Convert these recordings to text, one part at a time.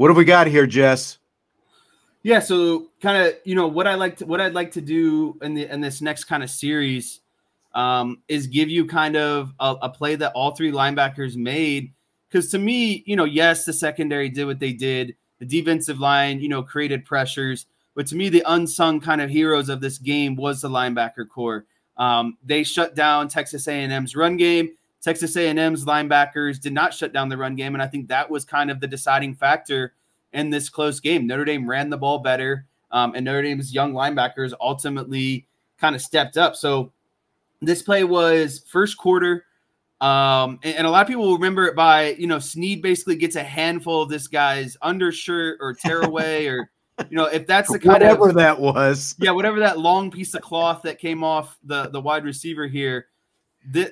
What have we got here, Jess? Yeah, so kind of, what I'd like to do in this next kind of series is give you kind of a play that all three linebackers made. Because to me, yes, the secondary did what they did. The defensive line, created pressures. But to me, the unsung kind of heroes of this game was the linebacker core. They shut down Texas A&M's run game. Texas A&M's linebackers did not shut down the run game, and I think that was kind of the deciding factor in this close game. Notre Dame ran the ball better, and Notre Dame's young linebackers ultimately kind of stepped up. So this play was first quarter, and a lot of people will remember it by, Sneed basically gets a handful of this guy's undershirt or tearaway or – if that's the kind whatever that was. Yeah, whatever that long piece of cloth that came off the wide receiver here,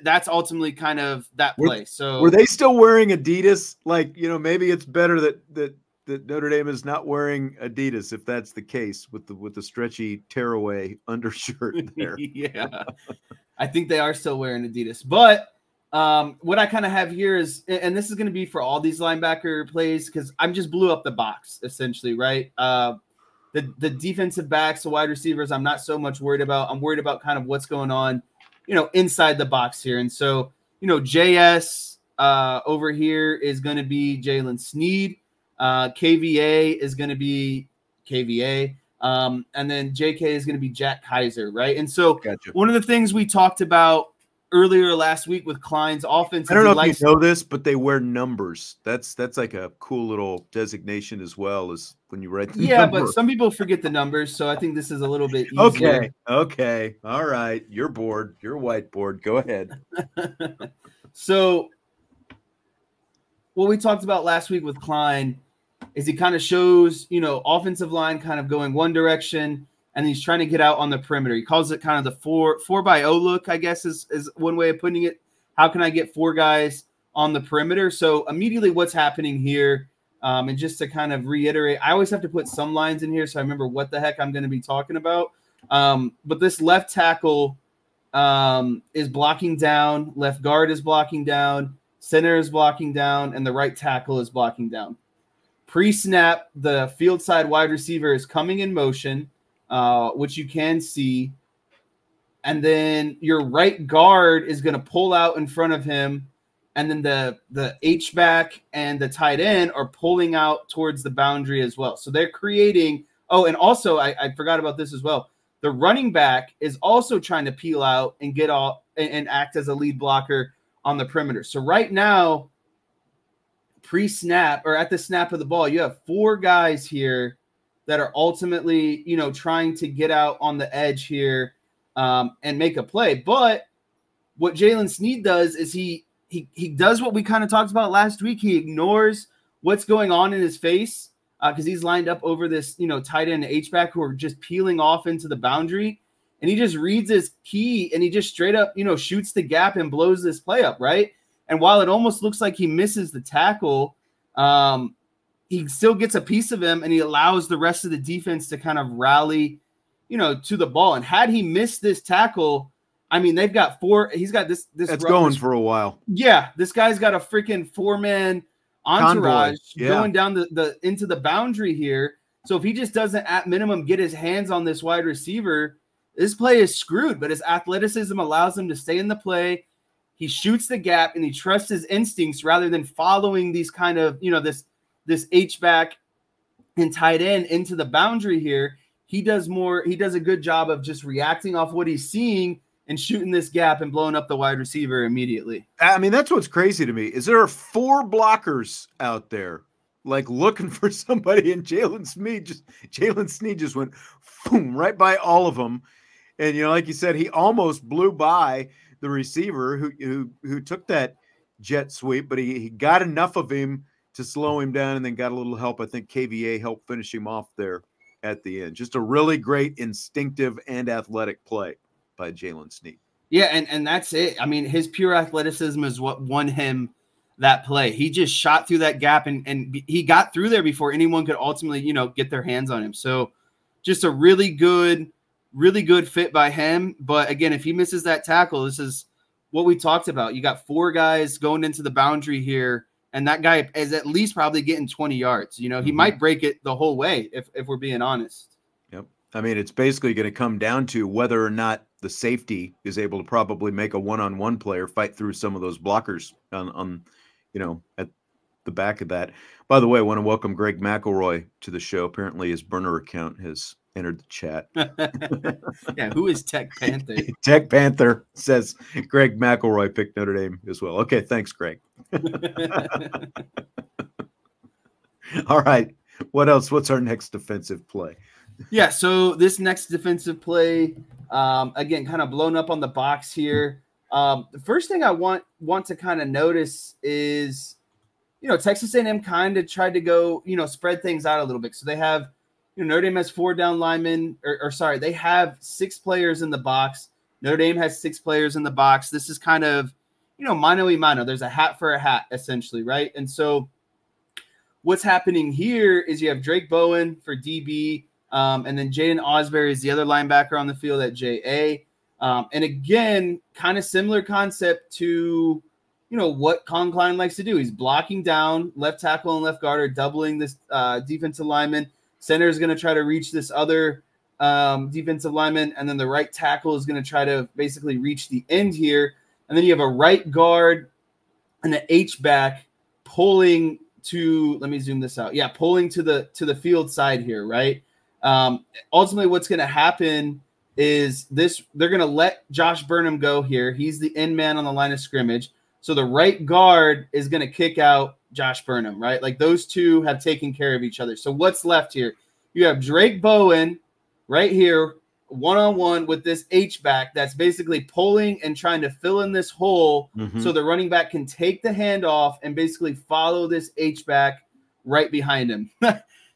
that's ultimately kind of that play. So were they still wearing Adidas? Like, maybe it's better that Notre Dame is not wearing Adidas if that's the case with the stretchy tearaway undershirt there. Yeah, I think they are still wearing Adidas. But what I kind of have here is, and this is going to be for all these linebacker plays because I'm just blew up the box essentially, right? The defensive backs, the wide receivers, I'm not so much worried about. I'm worried about kind of what's going on, inside the box here. And so, JS over here is going to be Jaylen Sneed. KVA is going to be KVA. And then JK is going to be Jack Kaiser, right? And so Gotcha. One of the things we talked about earlier last week with Klein's offense. I don't know if you know this, but they wear numbers. That's like a cool little designation as well as when you write the number. But some people forget the numbers, so I think this is a little bit easier. Okay. All right. You're bored. You're whiteboard. Go ahead. So what we talked about last week with Klein is he kind of shows, offensive line kind of going one direction, and he's trying to get out on the perimeter. He calls it kind of the 4-by-0 look, I guess is one way of putting it. How can I get four guys on the perimeter? So immediately what's happening here, and just to kind of reiterate, I always have to put some lines in here so I remember what the heck I'm going to be talking about. But this left tackle is blocking down, left guard is blocking down, center is blocking down, and the right tackle is blocking down. Pre-snap, the field side wide receiver is coming in motion, which you can see. And then your right guard is going to pull out in front of him. And then the H-back and the tight end are pulling out towards the boundary as well. So they're creating – oh, and also I forgot about this as well. The running back is also trying to peel out and get off and act as a lead blocker on the perimeter. So right now, pre-snap or at the snap of the ball, you have four guys here that are ultimately, trying to get out on the edge here and make a play. But what Jaylen Sneed does is he does what we kind of talked about last week. He ignores what's going on in his face because he's lined up over this, tight end H-back who are just peeling off into the boundary. And he just reads his key and he just straight up, shoots the gap and blows this play up, right? And while it almost looks like he misses the tackle, he still gets a piece of him and he allows the rest of the defense to kind of rally, to the ball. And had he missed this tackle, I mean, they've got four. He's got this. That's going for a while. Yeah, this guy's got a freaking four-man entourage going down the into the boundary here. So if he just doesn't at minimum get his hands on this wide receiver, this play is screwed. But his athleticism allows him to stay in the play. He shoots the gap and he trusts his instincts rather than following these kind of, this H-back and tight end into the boundary here. He does a good job of just reacting off what he's seeing and shooting this gap and blowing up the wide receiver immediately. I mean, that's what's crazy to me is there are four blockers out there like looking for somebody, and Jaylen Sneed just went boom, right by all of them. And, like you said, he almost blew by the receiver who took that jet sweep, but he got enough of him to slow him down and then got a little help. I think KVA helped finish him off there at the end. Just a really great instinctive and athletic play by Jaylen Sneed. Yeah, and that's it. I mean, his pure athleticism is what won him that play. He just shot through that gap and he got through there before anyone could ultimately, get their hands on him. So just a really good fit by him. But again, if he misses that tackle, this is what we talked about. You got four guys going into the boundary here and that guy is at least probably getting 20 yards. You know, he might break it the whole way if we're being honest. Yep. I mean, it's basically going to come down to whether or not the safety is able to probably make a one-on-one player fight through some of those blockers on at the back of that. By the way, I want to welcome Greg McElroy to the show. Apparently his burner account has entered the chat. Yeah, who is Tech Panther? Tech Panther says Greg McElroy picked Notre Dame as well. Okay, thanks, Greg. All right. What else? What's our next defensive play? Yeah, so this next defensive play, again, kind of blown up on the box here. The first thing I want to kind of notice is, Texas A&M kind of tried to go, spread things out a little bit. So they have, Notre Dame has 4 down linemen, they have 6 players in the box. Notre Dame has 6 players in the box. This is kind of, mano y mano. There's a hat for a hat, essentially, right? And so what's happening here is you have Drayk Bown for DB, and then Jaden Ausberry is the other linebacker on the field at JA. And again, kind of similar concept to, what Con Klein likes to do. He's blocking down. Left tackle and left guard are doubling this defensive lineman. Center is going to try to reach this other defensive lineman, and then the right tackle is going to try to basically reach the end here. And then you have a right guard and an H-back pulling to – let me zoom this out. Yeah, pulling to the field side here, right? Ultimately, what's going to happen is they're going to let Josh Burnham go here. He's the end man on the line of scrimmage. So the right guard is going to kick out Josh Burnham, right? Like those two have taken care of each other. So what's left here? You have Drayk Bown right here, one-on-one with this H-back that's basically pulling and trying to fill in this hole so the running back can take the handoff and basically follow this H-back right behind him.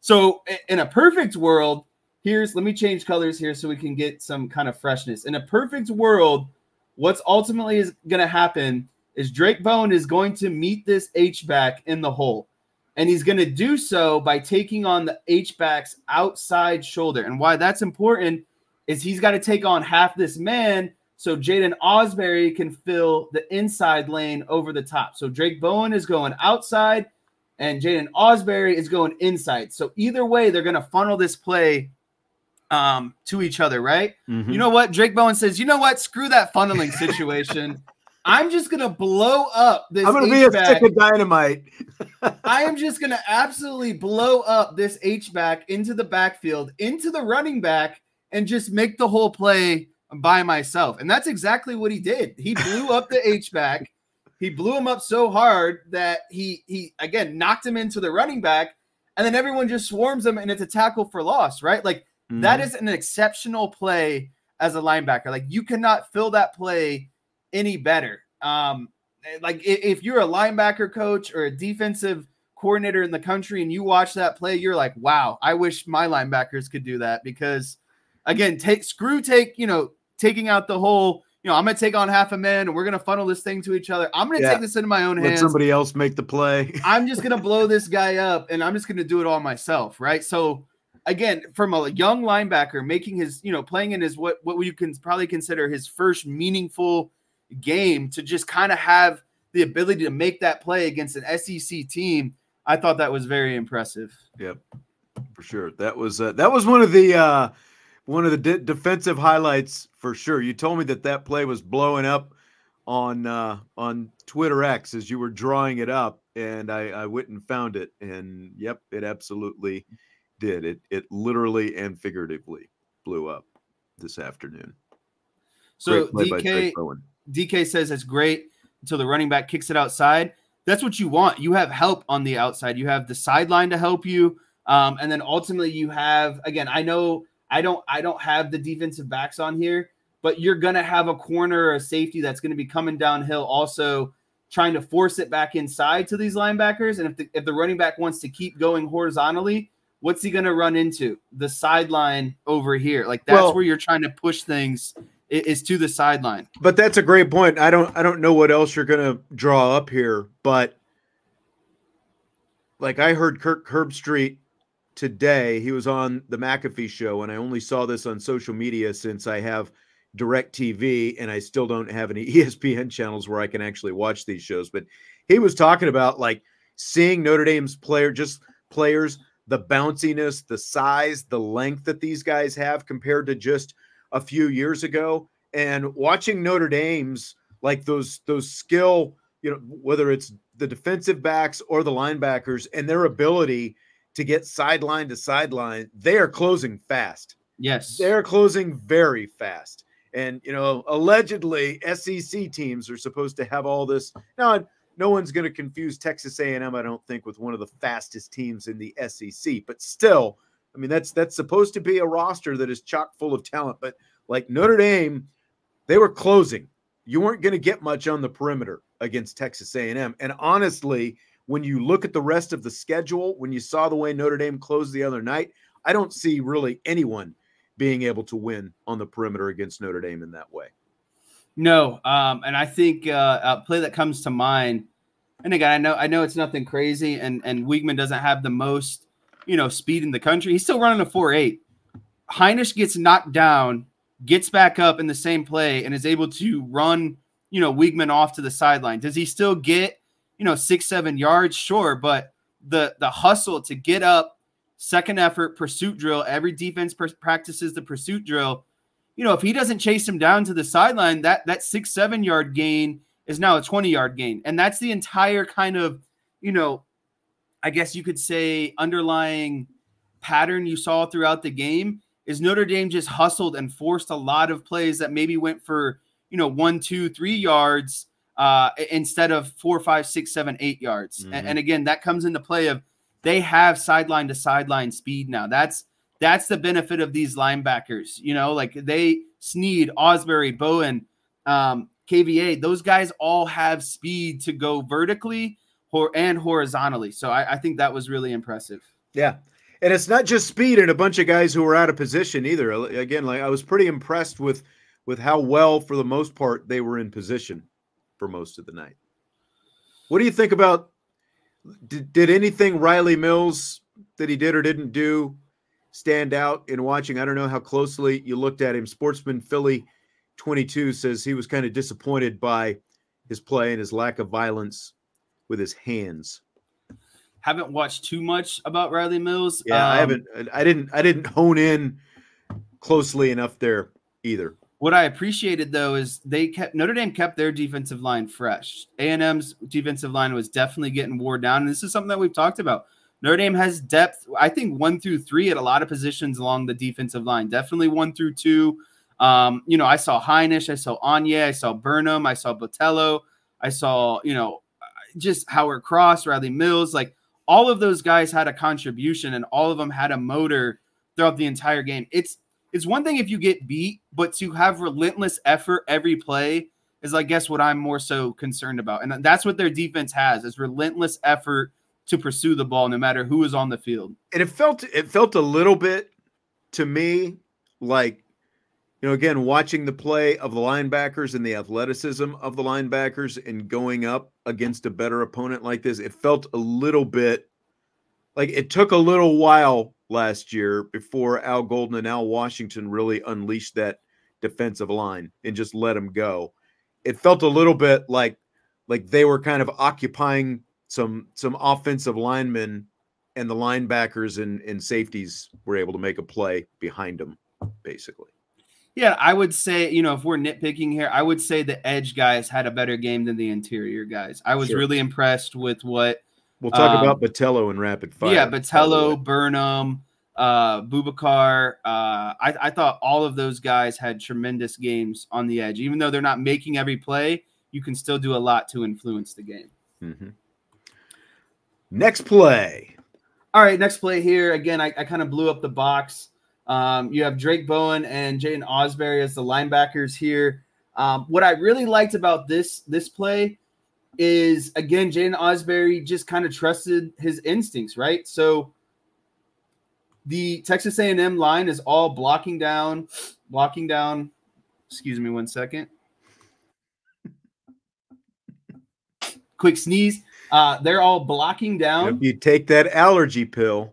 So in a perfect world, let me change colors here so we can get some kind of freshness. In a perfect world, what's ultimately is going to happen is Drayk Bown is going to meet this H-back in the hole. And he's going to do so by taking on the H-back's outside shoulder. And why that's important is he's got to take on half this man so Jaden Ausberry can fill the inside lane over the top. So Drayk Bown is going outside and Jaden Ausberry is going inside. So either way, they're going to funnel this play to each other, right? You know what? Drayk Bown says, you know what? Screw that funneling situation. I'm just going to blow up this I'm going to be a stick of dynamite. I am just going to absolutely blow up this H-back into the backfield, into the running back, and just make the whole play by myself. And that's exactly what he did. He blew up the H-back. He blew him up so hard that he again, knocked him into the running back, and then everyone just swarms him, and it's a tackle for loss, right? Like, that is an exceptional play as a linebacker. Like, you cannot fill that play any better. Like if you're a linebacker coach or a defensive coordinator in the country and you watch that play, you're like, wow, I wish my linebackers could do that because again, taking out the whole, I'm going to take on half a man and we're going to funnel this thing to each other. I'm going to take this into my own hands. Let somebody else make the play. I'm just going to blow this guy up and I'm just going to do it all myself. Right. So again, from a young linebacker making his, playing in his, what you can probably consider his first meaningful game to just kind of have the ability to make that play against an SEC team, I thought that was very impressive. Yep, for sure. That was one of the defensive highlights for sure. You told me that play was blowing up on Twitter X as you were drawing it up, and I went and found it, and yep, it absolutely did. It literally and figuratively blew up this afternoon. So DK says it's great until the running back kicks it outside. That's what you want. You have help on the outside. You have the sideline to help you. And then ultimately you have, again, I know I don't have the defensive backs on here, but you're going to have a corner or a safety that's going to be coming downhill also trying to force it back inside to these linebackers. And if the running back wants to keep going horizontally, what's he going to run into? The sideline over here. Like that's where you're trying to push things is to the sideline. But that's a great point. I don't know what else you're going to draw up here, but like I heard Kirk Herbstreit today, he was on the McAfee show, and I only saw this on social media since I have DirecTV and I still don't have any ESPN channels where I can actually watch these shows. But he was talking about like seeing Notre Dame's players, the bounciness, the size, the length that these guys have compared to just a few years ago, and watching Notre Dame's like those skill, whether it's the defensive backs or the linebackers and their ability to get sideline to sideline, they are closing fast. Yes. They're closing very fast. And, allegedly SEC teams are supposed to have all this. Now, no one's going to confuse Texas A&M, I don't think, with one of the fastest teams in the SEC. But still, I mean, that's supposed to be a roster that is chock full of talent. But like Notre Dame, they were closing. You weren't going to get much on the perimeter against Texas A&M. And honestly, when you look at the rest of the schedule, when you saw the way Notre Dame closed the other night, I don't see really anyone being able to win on the perimeter against Notre Dame in that way. No, and I think a play that comes to mind, and again, I know it's nothing crazy, and Weigman doesn't have the most, speed in the country. He's still running a 4.8. Heinisch gets knocked down, gets back up in the same play, and is able to run, Weigman off to the sideline. Does he still get, 6-7 yards? Sure, but the hustle to get up, second effort, pursuit drill, every defense practices the pursuit drill. If he doesn't chase him down to the sideline, that 6-7 yard gain is now a 20-yard gain. And that's the entire kind of, I guess you could say underlying pattern you saw throughout the game is Notre Dame just hustled and forced a lot of plays that maybe went for, 1, 2, 3 yards instead of 4, 5, 6, 7, 8 yards. Mm-hmm. And again, that comes into play of they have sideline to sideline speed now. That's the benefit of these linebackers, like Sneed, Ausberry, Bowen, KVA, those guys all have speed to go vertically and horizontally. So I think that was really impressive. Yeah. And it's not just speed and a bunch of guys who were out of position either. Again, I was pretty impressed with how well, for the most part, they were in position for most of the night. What do you think about, did anything Riley Mills that he did or didn't do stand out in watching? I don't know how closely you looked at him. Sportsman Philly 22 says he was kind of disappointed by his play and his lack of violence with his hands. Haven't watched too much about Riley Mills. Yeah, I didn't hone in closely enough there either. What I appreciated though is Notre Dame kept their defensive line fresh. A&M's defensive line was definitely getting wore down, and this is something that we've talked about. Notre Dame has depth, I think 1 through 3 at a lot of positions along the defensive line. Definitely 1 through 2. I saw Heinisch, I saw Anya, I saw Burnham, I saw Botello, I saw, just Howard Cross, Riley Mills. Like all of those guys had a contribution, and all of them had a motor throughout the entire game. It's one thing if you get beat, but to have relentless effort every play is, I guess, what I'm more so concerned about. And that's what their defense has, is relentless effort to pursue the ball no matter who is on the field. And it felt a little bit to me like, again, watching the play of the linebackers and the athleticism of the linebackers and going up against a better opponent like this, it felt a little bit like it took a little while last year before Al Golden and Al Washington really unleashed that defensive line and just let them go. It felt a little bit like they were kind of occupying some offensive linemen, and the linebackers and safeties were able to make a play behind them, basically. Yeah, I would say, if we're nitpicking here, I would say the edge guys had a better game than the interior guys. I was really impressed with what we'll talk about Botello in rapid fire. Yeah, Botello, Burnham, Boubacar. I thought all of those guys had tremendous games on the edge. Even though they're not making every play, you can still do a lot to influence the game. Mm-hmm. Next play. All right, next play here. Again, I kind of blew up the box. You have Drayk Bown and Jaden Ausberry as the linebackers here. What I really liked about this play is, again, Jaden Ausberry just kind of trusted his instincts, right? So the Texas A&M line is all blocking down. Excuse me 1 second. Quick sneeze. They're all blocking down. If you take that allergy pill.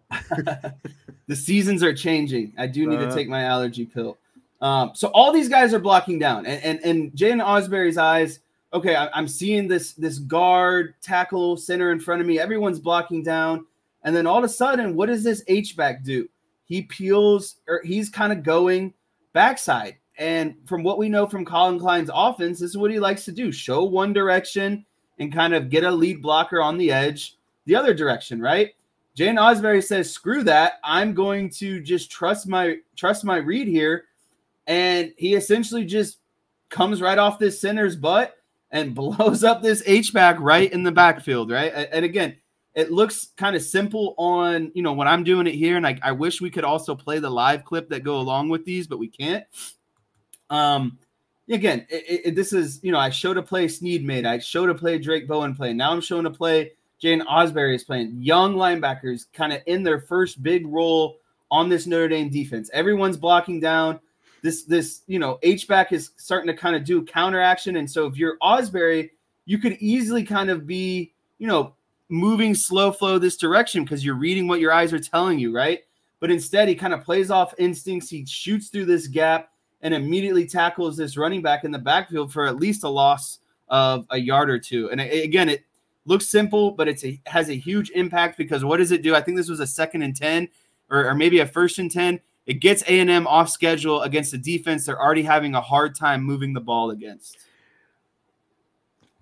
The seasons are changing. I do need to take my allergy pill. So all these guys are blocking down. And Jaden Ausberry's eyes okay, I'm seeing this guard, tackle, center in front of me. Everyone's blocking down. And then all of a sudden, what does this H-back do? He peels, or he's kind of going backside. And from what we know from Colin Klein's offense, this is what he likes to do. Show one direction and kind of get a lead blocker on the edge the other direction, right? Jaden Ausberry says, screw that. I'm going to just trust my read here. And he essentially just comes right off this center's butt and blows up this H-back right in the backfield, right? And again, it looks kind of simple on, when I'm doing it here, and I wish we could also play the live clip that go along with these, but we can't. Again, this is, I showed a play Sneed made. I showed a play Drayk Bown play. Now I'm showing a play Jaden Ausberry is playing. Young linebackers kind of in their first big role on this Notre Dame defense. Everyone's blocking down. This H-back is starting to kind of do counter action. And so if you're Ausberry, you could easily kind of be, moving slow flow this direction because you're reading what your eyes are telling you, right? But instead, he kind of plays off instincts. He shoots through this gap and immediately tackles this running back in the backfield for at least a loss of a yard or two. And again, it looks simple, but it has a huge impact because what does it do? I think this was a 2nd and 10 or maybe a 1st and 10. It gets A&M off schedule against a defense they're already having a hard time moving the ball against.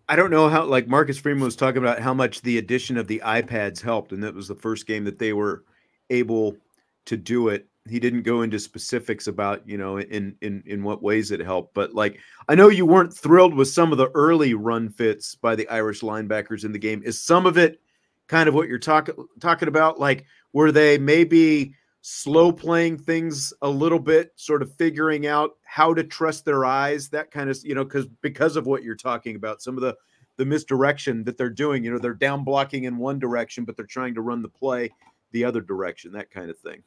I don't know how, like Marcus Freeman was talking about how much the addition of the iPads helped, and that was the first game that they were able to do it. He didn't go into specifics about, in what ways it helped, but like, I know you weren't thrilled with some of the early run fits by the Irish linebackers in the game. Is some of it kind of what you're talking about? Like, were they maybe slow playing things a little bit, sort of figuring out how to trust their eyes, that kind of, because of what you're talking about, some of the misdirection that they're doing, they're down blocking in one direction, but they're trying to run the play the other direction, that kind of thing.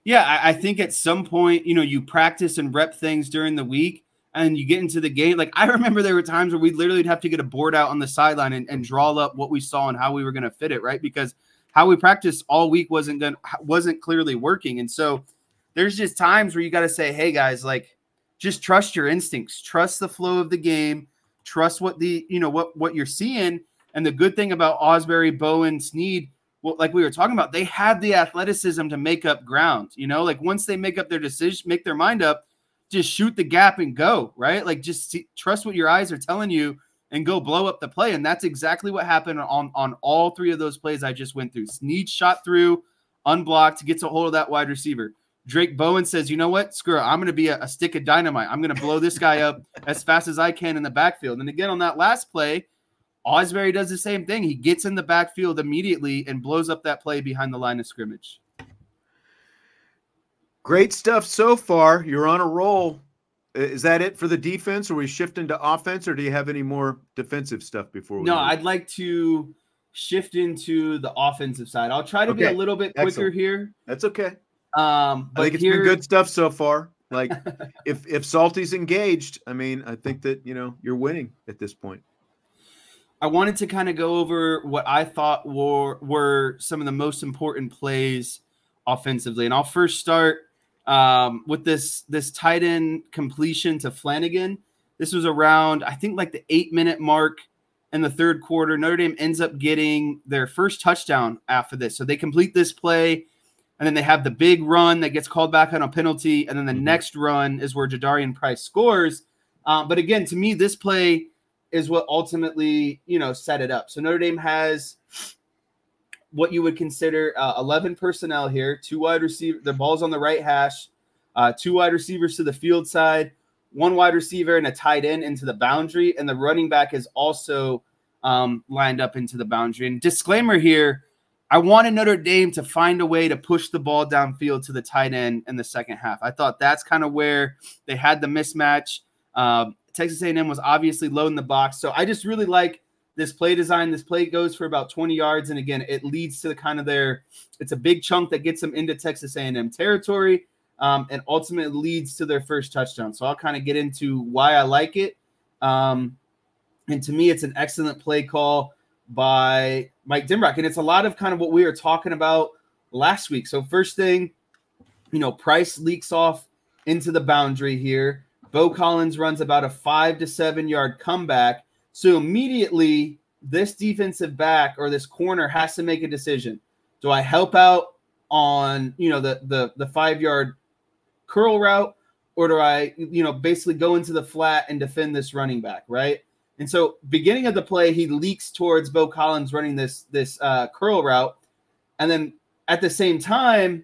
Yeah, I think at some point, you practice and rep things during the week and you get into the game. Like, I remember there were times where we'd literally have to get a board out on the sideline and draw up what we saw and how we were going to fit it, right? Because how we practiced all week wasn't clearly working. And so there's just times where you got to say, hey guys, like, just trust your instincts, trust the flow of the game, trust what what you're seeing. And the good thing about Ausberry, Bowen, Sneed, well, like we were talking about, they have the athleticism to make up ground, like once they make up their decision, make their mind up, just shoot the gap and go, right? Like just trust what your eyes are telling you and go blow up the play. And that's exactly what happened on all 3 of those plays I just went through. Sneed shot through, unblocked, gets a hold of that wide receiver. Drayk Bown says, you know what? Screw it. I'm going to be a stick of dynamite. I'm going to blow this guy up as fast as I can in the backfield. And again, on that last play, Ausberry does the same thing. He gets in the backfield immediately and blows up that play behind the line of scrimmage. Great stuff so far. You're on a roll. Is that it for the defense? Are we shifting to offense, or do you have any more defensive stuff before we move? I'd like to shift into the offensive side. I'll try to be a little bit quicker here. That's okay. But I think it's been good stuff so far. Like if Salty's engaged, I mean, I think that, you're winning at this point. I wanted to kind of go over what I thought were some of the most important plays offensively. And I'll first start with this tight end completion to Flanagan. This was around, I think, like the 8-minute mark in the third quarter. Notre Dame ends up getting their first touchdown after this. So they complete this play, and then they have the big run that gets called back on a penalty, and then the next run is where Jadarian Price scores. But again, to me, this play is what ultimately, set it up. So Notre Dame has what you would consider 11 personnel here, 2 wide receivers, the ball's on the right hash, 2 wide receivers to the field side, 1 wide receiver and a tight end into the boundary, and the running back is also lined up into the boundary. And disclaimer here, I wanted Notre Dame to find a way to push the ball downfield to the tight end in the second half. I thought that's kind of where they had the mismatch. Texas A&M was obviously loading the box. So I just really like this play design. This play goes for about 20 yards. And again, it leads to it's a big chunk that gets them into Texas A&M territory and ultimately leads to their first touchdown. So I'll kind of get into why I like it. And to me, it's an excellent play call by Mike Dimrock. And it's a lot of kind of what we were talking about last week. So first thing, Price leaks off into the boundary here. Bo Collins runs about a 5 to 7 yard comeback So immediately this defensive back or this corner has to make a decision. Do I help out on, the 5-yard curl route, or do I, basically go into the flat and defend this running back, right? And so beginning of the play, he leaks towards Bo Collins running this curl route. And then at the same time,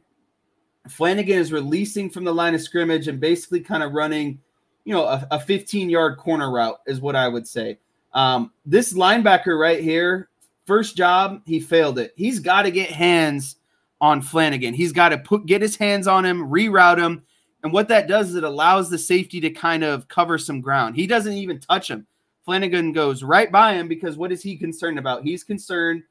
Flanagan is releasing from the line of scrimmage and basically kind of running, a 15-yard corner route is what I would say. This linebacker right here, first job, he failed it. He's got to get hands on Flanagan. He's got to get his hands on him, reroute him. And what that does is it allows the safety to kind of cover some ground. He doesn't even touch him. Flanagan goes right by him because what is he concerned about? He's concerned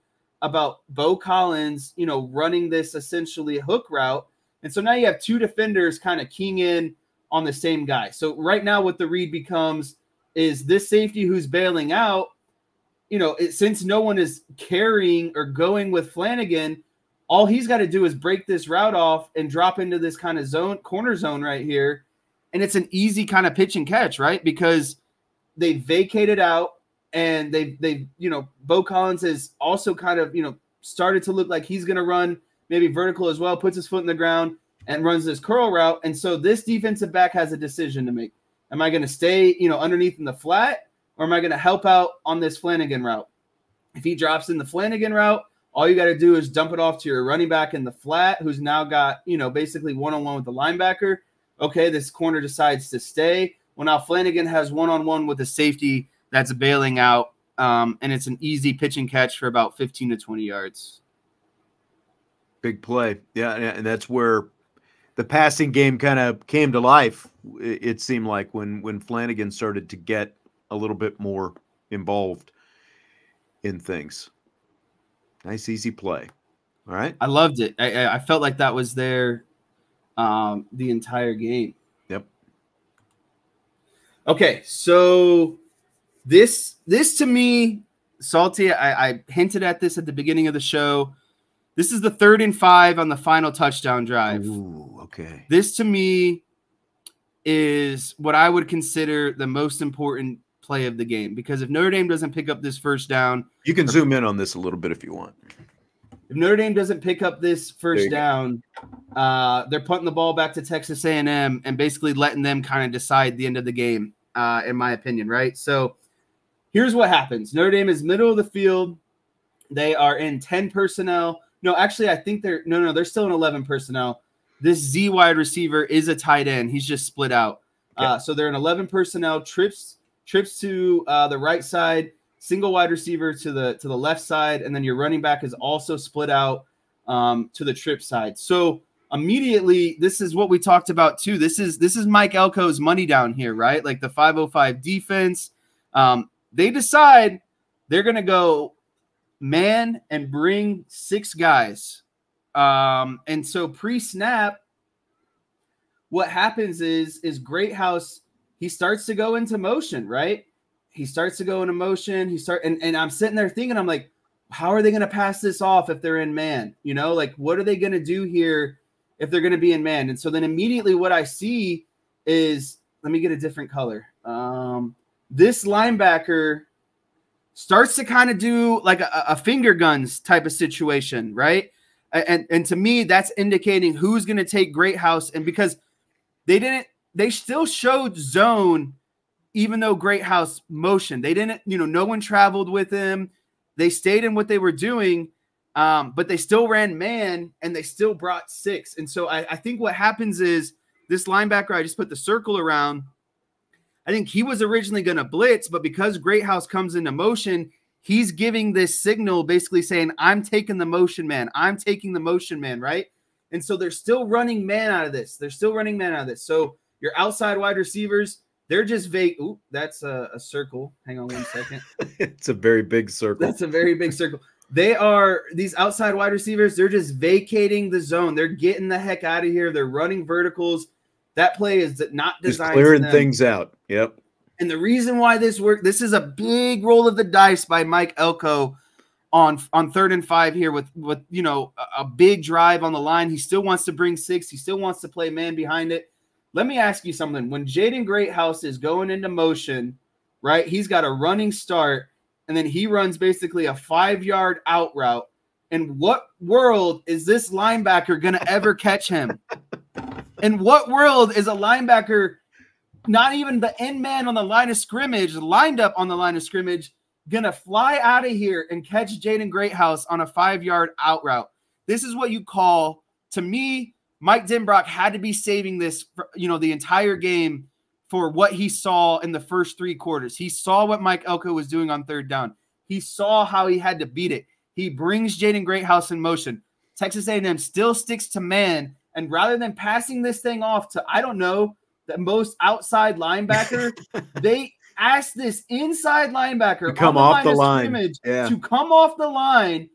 about Bo Collins, running this essentially hook route. And so now you have two defenders kind of keying in on the same guy. So right now what the read becomes is this safety who's bailing out, since no one is carrying or going with Flanagan, all he's got to do is break this route off and drop into this kind of corner zone right here. And it's an easy kind of pitch and catch, right? Because they vacated out and they Bo Collins has also kind of, started to look like he's going to run maybe vertical as well, puts his foot in the ground and runs this curl route. And so this defensive back has a decision to make. Am I going to stay, underneath in the flat, or am I going to help out on this Flanagan route? If he drops in the Flanagan route, all you got to do is dump it off to your running back in the flat, who's now got, basically one-on-one with the linebacker. Okay, this corner decides to stay. Well, now Flanagan has one-on-one with a safety that's bailing out, and it's an easy pitch and catch for about 15 to 20 yards. Big play. Yeah, and that's where the passing game kind of came to life, it seemed like, when Flanagan started to get a little bit more involved in things. Nice, easy play. All right. I loved it. I felt like that was there the entire game. Yep. Okay, so this to me, Salty, I hinted at this at the beginning of the show. This is the 3rd and 5 on the final touchdown drive. Ooh, okay. This to me is what I would consider the most important play of the game, because if Notre Dame doesn't pick up this first down, you can zoom in on this a little bit if you want. If Notre Dame doesn't pick up this first down, they're punting the ball back to Texas A&M and basically letting them kind of decide the end of the game, in my opinion, right? So here's what happens. Notre Dame is middle of the field. They are in 10 personnel. No, actually, I think they're still in 11 personnel. This Z wide receiver is a tight end. He's just split out. Okay. So they're in 11 personnel, trips to the right side, single wide receiver to the left side, and then your running back is also split out to the trip side. So immediately, this is what we talked about too. This is Mike Elko's money down here, right? Like the 505 defense. They decide they're going to go man and bring 6 guys. And so pre-snap, what happens is Greathouse, he starts to go into motion, right? He starts to go into motion. And I'm sitting there thinking, I'm like, how are they going to pass this off if they're in man? Like, what are they going to do here if they're going to be in man? And so then immediately what I see is, let me get a different color. This linebacker starts to kind of do like a finger guns type of situation, right? And to me, that's indicating who's going to take Greathouse. And because they still showed zone, even though Greathouse motion, they didn't, no one traveled with him. They stayed in what they were doing, but they still ran man and they still brought 6. And so I think what happens is this linebacker, I just put the circle around. I think he was originally going to blitz, but because Greathouse comes into motion, he's giving this signal basically saying, I'm taking the motion man. I'm taking the motion man, right? And so they're still running man out of this. So your outside wide receivers, they're just vague. Ooh, that's a circle. Hang on one second. It's a very big circle. That's a very big circle. These outside wide receivers, they're just vacating the zone. They're getting the heck out of here. They're running verticals. That play is not designed. Just clearing things out. Yep. And the reason why this worked, this is a big roll of the dice by Mike Elko on 3rd and 5 here with a big drive on the line. He still wants to bring 6. He still wants to play man behind it. Let me ask you something. When Jaden Greathouse is going into motion, right? He's got a running start, and then he runs basically a 5-yard out route. In what world is this linebacker going to ever catch him? In what world is a linebacker, not even the end man on the line of scrimmage, lined up on the line of scrimmage, going to fly out of here and catch Jaden Greathouse on a 5-yard out route? This is what you call, to me, Mike Denbrock had to be saving this, for, the entire game for what he saw in the first 3 quarters. He saw what Mike Elko was doing on 3rd down. He saw how he had to beat it. He brings Jaden Greathouse in motion. Texas A&M still sticks to man, and rather than passing this thing off to, I don't know, the most outside linebacker, they asked this inside linebacker to come off the line to come off the line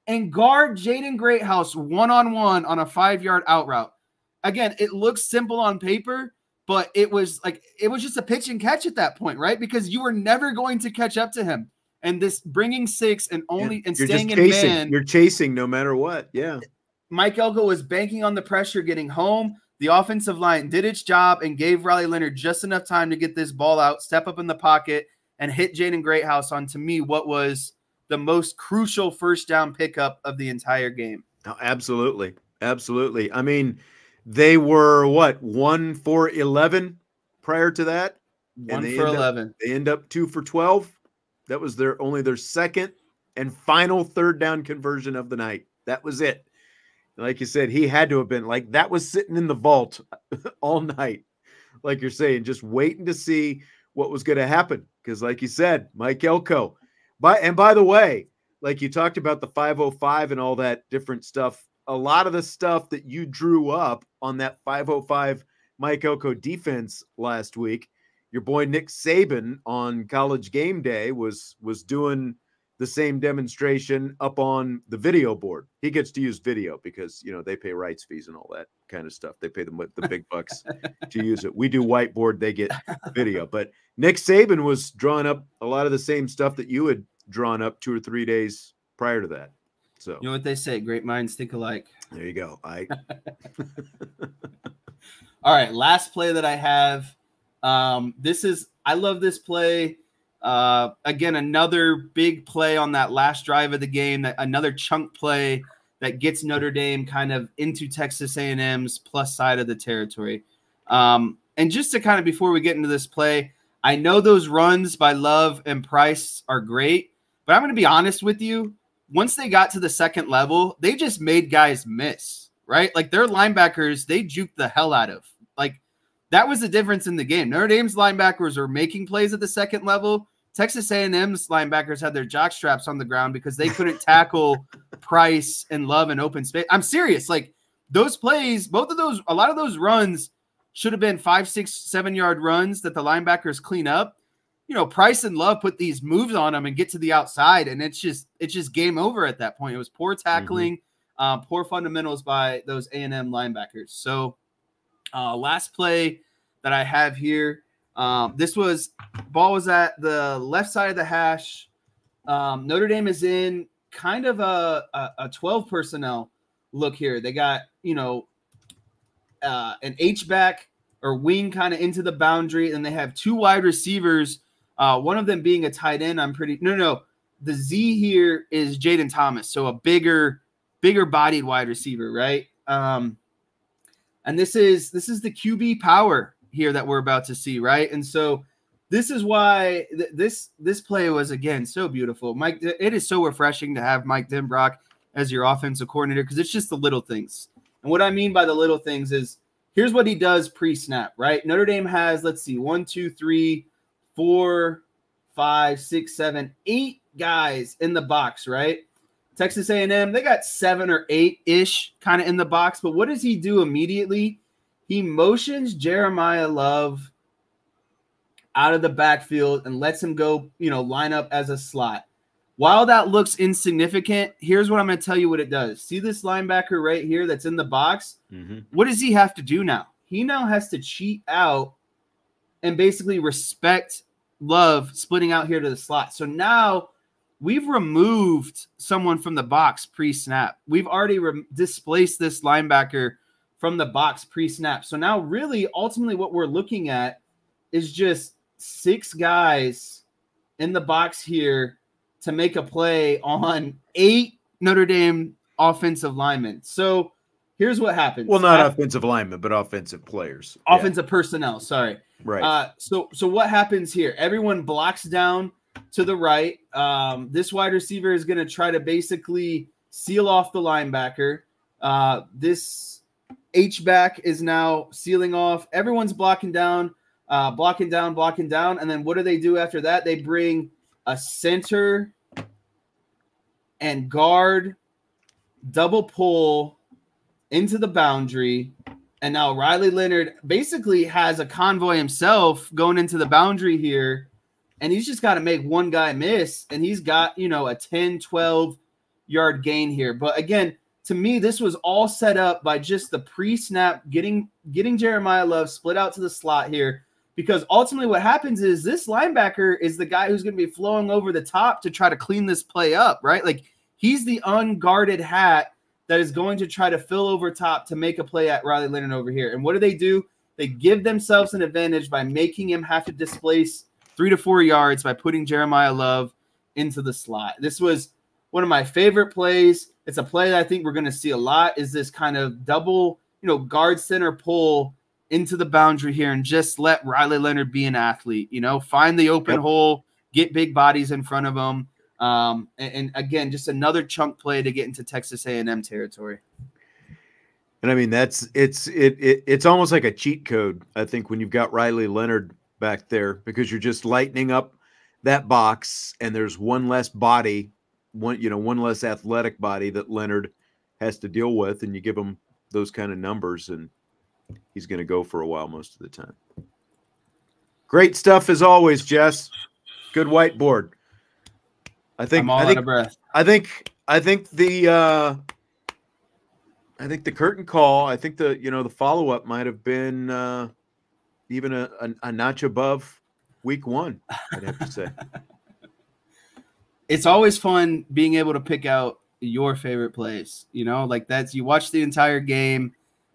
and guard Jaden Greathouse one-on-one on a 5-yard out route. Again, it looks simple on paper, but it was just a pitch and catch at that point, right? Because you were never going to catch up to him. And this bringing 6 and staying in man. You're chasing no matter what. Yeah. Mike Elko was banking on the pressure getting home. The offensive line did its job and gave Riley Leonard just enough time to get this ball out, step up in the pocket, and hit Jaden Greathouse on, to me, what was the most crucial 1st down pickup of the entire game. Oh, absolutely. Absolutely. I mean, they were, 1 for 11 prior to that? 1 for 11. They end up 2 for 12. That was only their 2nd and final 3rd down conversion of the night. That was it. Like you said, he had to have been like, that was sitting in the vault all night. Like you're saying, just waiting to see what was going to happen. Because like you said, Mike Elko. By the way, like you talked about the 505 and all that different stuff, a lot of the stuff that you drew up on that 505 Mike Elko defense last week, your boy Nick Saban on College Game Day was doing the same demonstration up on the video board. He gets to use video because, they pay rights fees and all that kind of stuff. They pay them the big bucks to use it. We do whiteboard, they get video. But Nick Saban was drawing up a lot of the same stuff that you had drawn up 2 or 3 days prior to that. So, you know what they say, great minds think alike. There you go. All right, last play that I have. I love this play. Again, another big play on that last drive of the game, another chunk play that gets Notre Dame kind of into Texas A&M's plus side of the territory. And just to kind of, before we get into this play, I know those runs by Love and Price are great, but I'm going to be honest with you. Once they got to the 2nd level, they just made guys miss, right? Like their linebackers, they juked the hell out of. Like that was the difference in the game. Notre Dame's linebackers were making plays at the 2nd level. Texas A&M's linebackers had their jock straps on the ground because they couldn't tackle Price and Love in open space. I'm serious. Like those plays, a lot of those runs should have been 5, 6, 7-yard runs that the linebackers clean up. Price and Love put these moves on them and get to the outside, and it's just game over at that point. It was poor tackling, poor fundamentals by those A&M linebackers. So last play that I have here, ball was at the left side of the hash. Notre Dame is in kind of a 12 personnel look here. They got, an H-back or wing kind of into the boundary, and they have 2 wide receivers, one of them being a tight end. The Z here is Jaden Thomas, so a bigger bodied wide receiver, right? And this is the QB power here that we're about to see, right? And so this is why this play was, again, so beautiful. Mike, it is so refreshing to have Mike Denbrock as your offensive coordinator because it's just the little things. And what I mean by the little things is here's what he does pre-snap, right? Notre Dame has, 1, 2, 3, 4, 5, 6, 7, 8 guys in the box, right? Texas A&M, they got 7 or 8-ish kind of in the box. But what does he do immediately? He motions Jeremiah Love out of the backfield and lets him go, line up as a slot. While that looks insignificant, here's what I'm going to tell you what it does. See this linebacker right here that's in the box? Mm-hmm. What does he have to do now? He now has to cheat out and basically respect Love splitting out here to the slot. So now we've removed someone from the box pre-snap. We've already displaced this linebacker from the box pre-snap. So now really, ultimately what we're looking at is just 6 guys in the box here to make a play on 8 Notre Dame offensive linemen. So here's what happens. Well, not offensive linemen, but offensive players. Offensive personnel, sorry. Right. So what happens here? Everyone blocks down to the right. This wide receiver is going to try to basically seal off the linebacker. This H-back is now sealing off. Everyone's blocking down. And then what do they do after that? They bring a center and guard double pull into the boundary. And now Riley Leonard basically has a convoy himself going into the boundary here. And he's just got to make one guy miss. And he's got, a 10, 12-yard gain here. But again, to me, this was all set up by just the pre-snap, getting Jeremiah Love split out to the slot here. Because ultimately what happens is this linebacker is the guy who's going to be flowing over the top to try to clean this play up, right? Like, he's the unguarded hat that is going to try to fill over top to make a play at Riley Leonard over here. And what do? They give themselves an advantage by making him have to displace 3 to 4 yards by putting Jeremiah Love into the slot. This was one of my favorite plays. It's a play that I think we're going to see a lot, is this kind of double, guard center pull into the boundary here and just let Riley Leonard be an athlete, find the open hole, get big bodies in front of him. And again, just another chunk play to get into Texas A&M territory. And I mean, it's almost like a cheat code, I think, when you've got Riley Leonard back there, because you're just lightening up that box and there's one less body, one less athletic body that Leonard has to deal with, and you give him those kind of numbers and he's going to go for a while most of the time. Great stuff as always, Jess. Good whiteboard. I think out of breath. I think the curtain call, I think the follow-up might have been even a notch above week 1, I'd have to say. It's always fun being able to pick out your favorite plays, like that's, you watch the entire game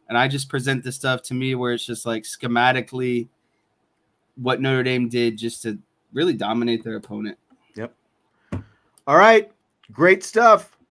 and I just present the stuff to me where it's just like schematically what Notre Dame did just to really dominate their opponent. Yep. All right. Great stuff.